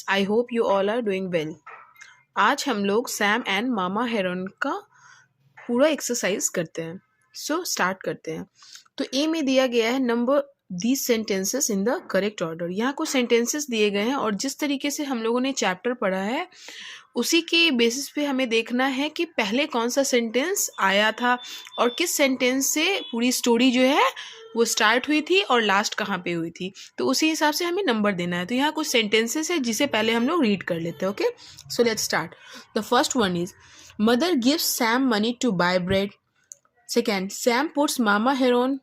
I hope you all are doing well. आज हम लोग सैम एंड मामा हेरन का पूरा एक्सरसाइज करते हैं। सो स्टार्ट करते हैं। तो ए में दिया गया है number these sentences in the correct order. यहाँ कुछ सेंटेंसेस दिए गए हैं और जिस तरीके से हम लोगों ने चैप्टर पढ़ा है उसी के बेसिस पे हमें देखना है कि पहले कौन सा सेंटेंस आया था और किस सेंटेंस से पूरी स्टोरी जो है वो स्टार्ट हुई थी और लास्ट कहाँ पे हुई थी। तो उसी हिसाब से हमें नंबर देना है। तो यहाँ कुछ सेंटेंसेस है जिसे पहले हम लोग रीड कर लेते हैं। Okay, so let's start. The first one is mother gives Sam money to buy bread. Second, Sam puts mama heron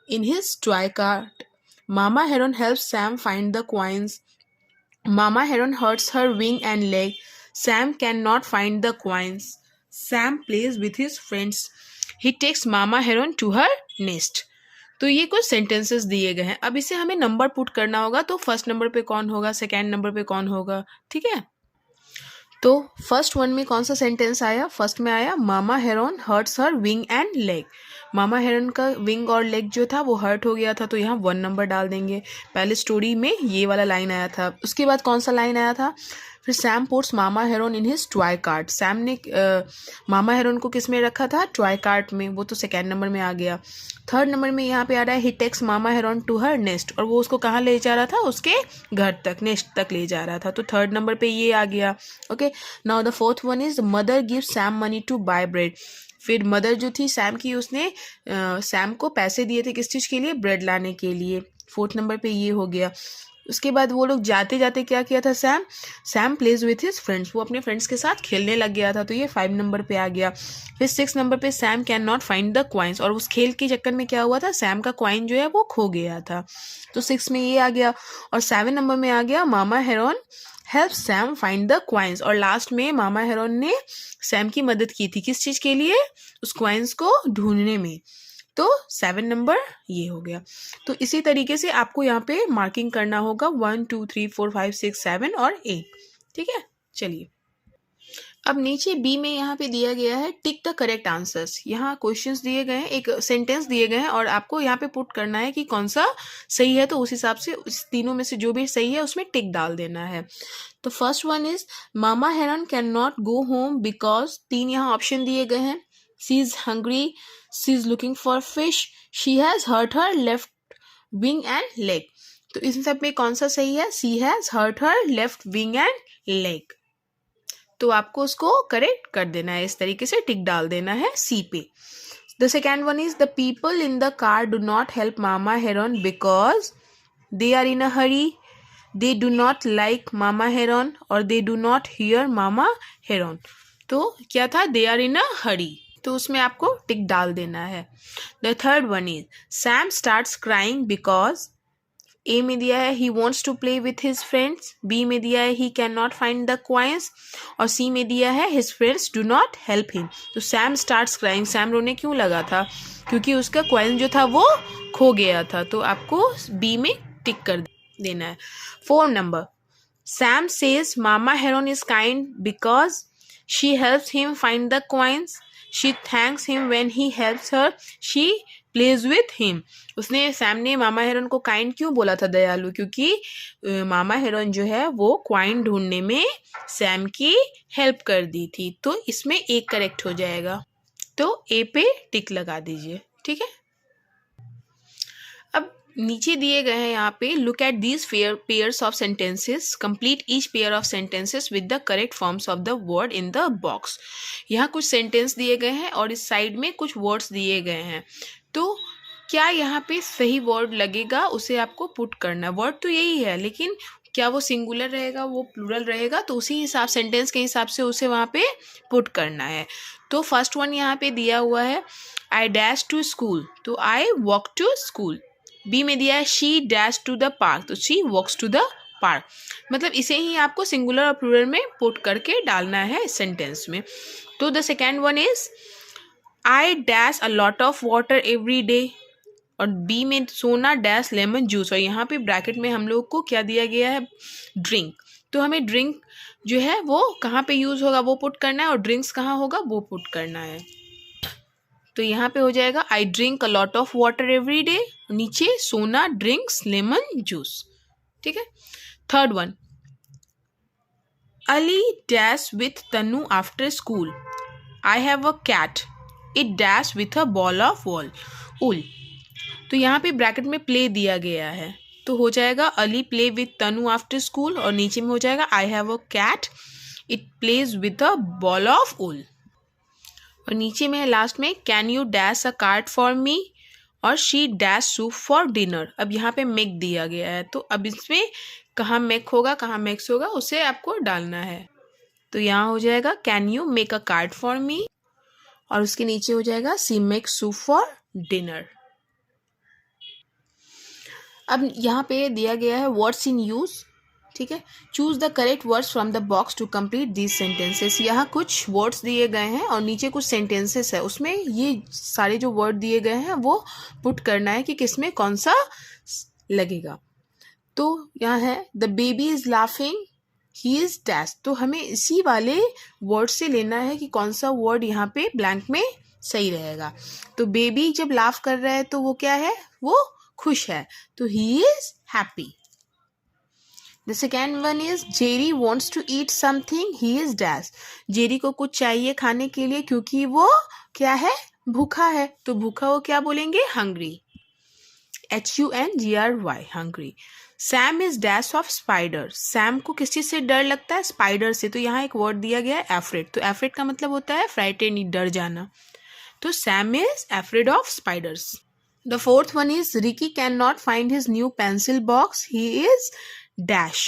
in his toy cart. Mama Heron helps Sam find the coins. Mama Heron hurts her wing and leg. Sam cannot find the coins. Sam plays with his friends. He takes Mama Heron to her nest. तो ये कुछ sentences दिए गए हैं। अब इसे हमें number put करना होगा। तो फर्स्ट नंबर पे कौन होगा, सेकेंड नंबर पे कौन होगा, ठीक है। तो फर्स्ट वन में कौन सा सेंटेंस आया? फर्स्ट में आया mama heron hurts her wing and leg. Mama heron का विंग और लेग जो था वो हर्ट हो गया था, तो यहाँ 1 नंबर डाल देंगे। पहले स्टोरी में ये वाला लाइन आया था। उसके बाद कौन सा लाइन आया था? फिर Sam puts mama Heron in his toy cart. Sam ने मामा हेरोन को किस में रखा था? टॉय कार्ट में। वो तो सेकेंड नंबर में आ गया। थर्ड नंबर में यहाँ पे आ रहा है he takes mama heron to her nest, और वो उसको कहाँ ले जा रहा था? उसके घर तक, नेस्ट तक ले जा रहा था। तो थर्ड नंबर पे ये आ गया। Okay, now the fourth one is mother give Sam money to buy bread. फिर मदर जो थी सैम की, उसने सैम को पैसे दिए थे किस चीज़ के लिए? ब्रेड लाने के लिए। फोर्थ नंबर पे ये हो गया। उसके बाद वो लोग जाते जाते क्या किया था? Sam plays with his friends. वो अपने फ्रेंड्स के साथ खेलने लग गया था, तो ये 5 नंबर पे आ गया। फिर 6 नंबर पे Sam can not find the coins, और उस खेल के चक्कर में क्या हुआ था? सैम का क्वाइन जो है वो खो गया था। तो 6 में ये आ गया। और 7 नंबर में आ गया mama heron help Sam find the coins, और लास्ट में मामा हेरोन ने सैम की मदद की थी किस चीज़ के लिए? उस क्वाइंस को ढूंढने में। तो 7 नंबर ये हो गया। तो इसी तरीके से आपको यहाँ पे मार्किंग करना होगा 1 2 3 4 5 6 7 और 8, ठीक है। चलिए, अब नीचे बी में यहाँ पे दिया गया है टिक द करेक्ट आंसर्स। यहाँ क्वेश्चंस दिए गए हैं, एक सेंटेंस दिए गए हैं और आपको यहाँ पे पुट करना है कि कौन सा सही है। तो उस हिसाब से उस तीनों में से जो भी सही है उसमें टिक डाल देना है। तो first one is mama heron can not go home because, 3 यहाँ ऑप्शन दिए गए हैं। She is hungry, she is looking for fish, she has hurt her left wing and leg. तो इन सब में कौन सा सही है? She has hurt her left wing and leg. तो आपको उसको करेक्ट कर देना है, इस तरीके से टिक डाल देना है सी पे। The second one is the people in the car do not help mama heron because they are in a hurry, they do not like mama heron, और they do not hear mama heron. तो क्या था? दे are in a हरी, तो उसमें आपको टिक डाल देना है। The third one is Sam starts crying because, A में दिया है he wants to play with his friends, B में दिया है he can not find the coins, और सी में दिया है his friends do not help him. तो सैम स्टार्ट्स क्राइंग, सैम रोने क्यों लगा था? क्योंकि उसका क्वाइन जो था वो खो गया था। तो आपको बी में टिक कर देना है। 4 number, Sam says mama Heron is kind because she helps him find the coins, she thanks him when he helps her, she plays with him. उसने सैम ने मामा हेरोन को काइंड क्यों बोला था, दयालु? क्योंकि मामा हेरोन जो है वो क्वाइन ढूंढने में सैम की हेल्प कर दी थी। तो इसमें एक करेक्ट हो जाएगा। तो ए पे टिक लगा दीजिए, ठीक है। अब नीचे दिए गए हैं यहाँ पे look at these pairs of sentences, complete each pair of sentences with the correct forms of the word in the box. यहाँ कुछ सेंटेंस दिए गए हैं और इस साइड में कुछ वर्ड्स दिए गए हैं। तो क्या यहाँ पे सही वर्ड लगेगा उसे आपको पुट करना है। वर्ड तो यही है, लेकिन क्या वो सिंगुलर रहेगा, वो प्लूरल रहेगा, तो उसी हिसाब सेंटेंस के हिसाब से उसे वहाँ पे पुट करना है। तो फर्स्ट वन यहाँ पे दिया हुआ है आई डैश टू स्कूल, तो I walk to school. B में दिया है she dash to the park, तो she walks to the park. मतलब इसे ही आपको सिंगुलर और प्लूरल में पुट करके डालना है सेंटेंस में। तो the second one is I dash a lot of water every day, और बी में सोना डैश लेमन जूस, और यहाँ पे ब्रैकेट में हम लोग को क्या दिया गया है? ड्रिंक। तो हमें ड्रिंक जो है वो कहाँ पे यूज़ होगा वो पुट करना है, और ड्रिंक्स कहाँ होगा वो पुट करना है। तो यहाँ पे हो जाएगा I drink a lot of water every day, नीचे सोना ड्रिंक्स लेमन जूस, ठीक है। Third one, Ali dash with Tanu after school. I have a cat. It dash with a ball of wool. तो यहाँ पे ब्रैकेट में प्ले दिया गया है, तो हो जाएगा Ali play with Tanu after school, और नीचे में हो जाएगा I have a cat, it plays with a ball of wool. और नीचे में लास्ट में can you dash a card for me, और she dash soup for dinner. अब यहाँ पे मेक दिया गया है, तो अब इसमें कहाँ मेक होगा कहाँ मेक्स होगा उसे आपको डालना है. तो यहाँ हो जाएगा can you make a card for me, और उसके नीचे हो जाएगा सी मेक सूप फॉर डिनर. अब यहाँ पे दिया गया है वर्ड्स इन यूज. ठीक है, choose the correct words from the box to complete these sentences. यहाँ कुछ वर्ड्स दिए गए हैं और नीचे कुछ सेंटेंसेस है, उसमें ये सारे जो वर्ड दिए गए हैं वो पुट करना है कि किसमें कौन सा लगेगा. तो यहाँ है the baby is laughing, he is dash. तो हमें इसी वाले वर्ड से लेना है कि कौन सा वर्ड यहाँ पे ब्लैंक में सही रहेगा. तो बेबी जब लाफ कर रहा है तो वो क्या है, वो खुश है, तो he is happy. The second one is Jerry wants to eat something. He is dash. Jerry को कुछ चाहिए खाने के लिए क्योंकि वो क्या है, भूखा है. तो भूखा वो क्या बोलेंगे, hungry. HUNGRY, hungry. Sam is dash of spider. Sam को किस चीज से डर लगता है, स्पाइडर से. तो यहाँ एक वर्ड दिया गया है afraid. तो afraid का मतलब होता है frightened, डर जाना. तो Sam is afraid of spiders. The fourth one is Ricky cannot find his new pencil box. He is dash.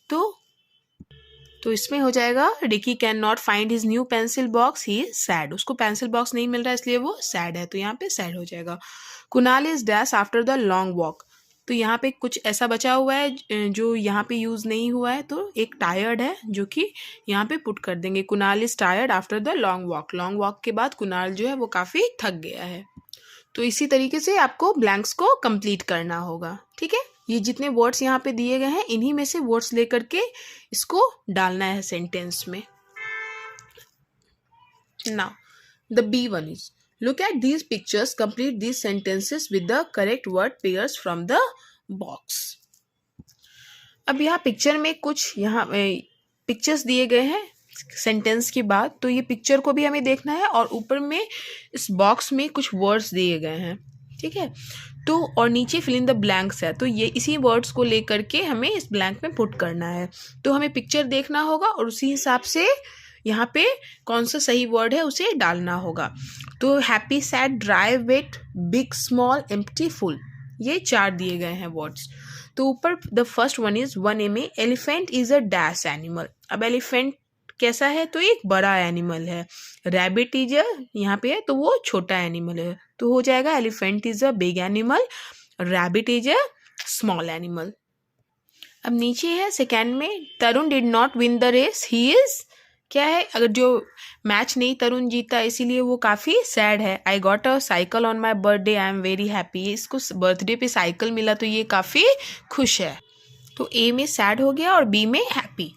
तो इसमें हो जाएगा Ricky can not find his new pencil box, he is sad. उसको pencil box नहीं मिल रहा है इसलिए वो सैड है, तो यहाँ पे सैड हो जाएगा. Kunal is dash after the long walk. तो यहाँ पे कुछ ऐसा बचा हुआ है जो यहाँ पे यूज नहीं हुआ है, तो एक टायर्ड है जो कि यहाँ पे पुट कर देंगे. Kunal is tired after the long walk. Long walk के बाद कुणाल जो है वो काफी थक गया है. तो इसी तरीके से आपको ब्लैंक्स को कंप्लीट करना होगा. ठीक है, ये जितने वर्ड्स यहाँ पे दिए गए हैं इन्हीं में से वर्ड्स लेकर के इसको डालना है सेंटेंस में. Now the B one is look at these pictures, complete these sentences with the correct word pairs from the box. अब यहाँ पिक्चर में कुछ यहाँ पिक्चर्स दिए गए हैं सेंटेंस के बाद, तो ये पिक्चर को भी हमें देखना है और ऊपर में इस बॉक्स में कुछ वर्ड्स दिए गए हैं. ठीक है, तो और नीचे फिल इन द ब्लैंक्स है, तो ये इसी वर्ड्स को लेकर के हमें इस ब्लैंक में पुट करना है. तो हमें पिक्चर देखना होगा और उसी हिसाब से यहाँ पे कौन सा सही वर्ड है उसे डालना होगा. तो happy, sad, dry, wet, big, small, empty, full, ये 4 दिए गए हैं वर्ड्स. तो ऊपर the first one is 1A में elephant is a dash animal. अब एलिफेंट कैसा है, तो एक बड़ा एनिमल है. रैबिट इज यहाँ पे है तो वो छोटा एनिमल है, तो हो जाएगा elephant is a big animal, rabbit is a small animal. अब नीचे है सेकेंड में Tarun did not win the race, he is क्या है, अगर जो मैच नहीं तरुण जीता इसीलिए वो काफ़ी सैड है. I got a cycle on my birthday, I am very happy. इसको बर्थडे पे साइकिल मिला तो ये काफ़ी खुश है. तो ए में सैड हो गया और बी में happy.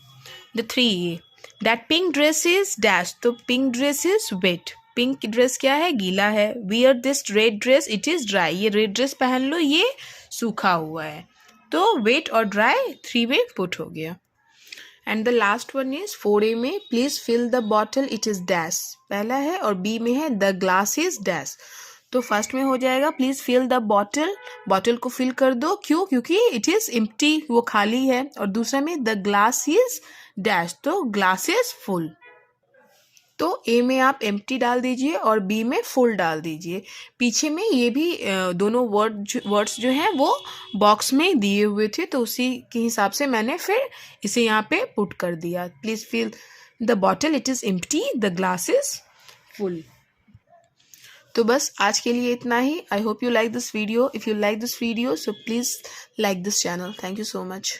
The 3A that pink dress is dash. तो pink dress is wet. Pink dress क्या है, गीला है. Wear this red dress, it is dry. ये रेड ड्रेस पहन लो, ये सूखा हुआ है. तो वेट और ड्राई 3 में पुट हो गया. And the last one is 4A में please fill the bottle, it is dash पहला है, और बी में है द ग्लास इज डैश. तो फर्स्ट में हो जाएगा please fill the bottle, bottle को फिल कर दो. क्यों, क्योंकि इट इज एम्प्टी, वो खाली है. और दूसरा में द ग्लास इज डैश, तो ग्लास इज फुल. तो ए में आप एम्प्टी डाल दीजिए और बी में फुल डाल दीजिए. पीछे में ये भी दोनों वर्ड्स जो हैं वो बॉक्स में दिए हुए थे, तो उसी के हिसाब से मैंने फिर इसे यहाँ पे पुट कर दिया. Please fill the bottle, it is empty, the glass is full. तो बस आज के लिए इतना ही. I hope you like this video. If you like this video so please like this channel. Thank you so much.